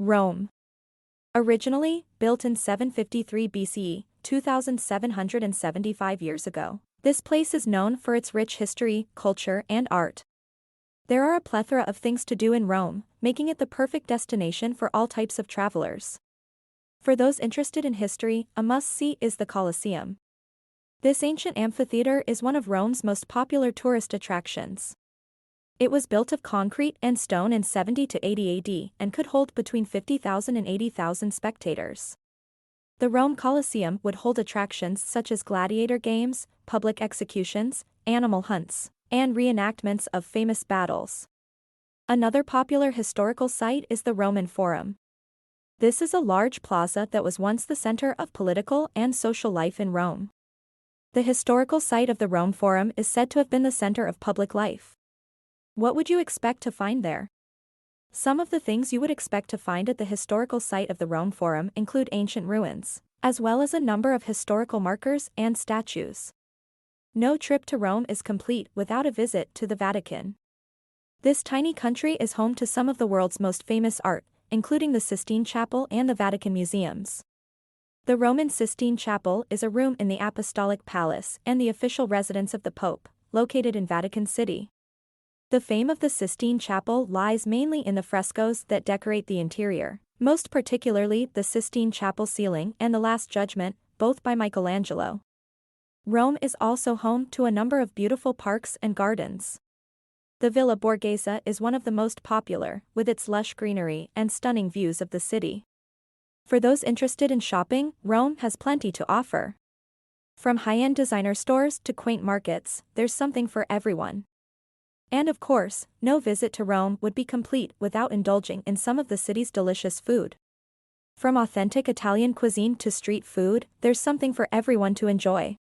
Rome. Originally built in 753 BCE, 2,775 years ago, this place is known for its rich history, culture, and art. There are a plethora of things to do in Rome, making it the perfect destination for all types of travelers. For those interested in history, a must-see is the Colosseum. This ancient amphitheater is one of Rome's most popular tourist attractions. It was built of concrete and stone in 70 to 80 AD and could hold between 50,000 and 80,000 spectators. The Rome Colosseum would hold attractions such as gladiator games, public executions, animal hunts, and reenactments of famous battles. Another popular historical site is the Roman Forum. This is a large plaza that was once the center of political and social life in Rome. The historical site of the Rome Forum is said to have been the center of public life. What would you expect to find there? Some of the things you would expect to find at the historical site of the Rome Forum include ancient ruins, as well as a number of historical markers and statues. No trip to Rome is complete without a visit to the Vatican. This tiny country is home to some of the world's most famous art, including the Sistine Chapel and the Vatican museums. The Roman Sistine Chapel is a room in the Apostolic Palace and the official residence of the Pope, located in Vatican City. The fame of the Sistine Chapel lies mainly in the frescoes that decorate the interior, most particularly the Sistine Chapel ceiling and the Last Judgment, both by Michelangelo. Rome is also home to a number of beautiful parks and gardens. The Villa Borghese is one of the most popular, with its lush greenery and stunning views of the city. For those interested in shopping, Rome has plenty to offer. From high-end designer stores to quaint markets, there's something for everyone. And of course, no visit to Rome would be complete without indulging in some of the city's delicious food. From authentic Italian cuisine to street food, there's something for everyone to enjoy.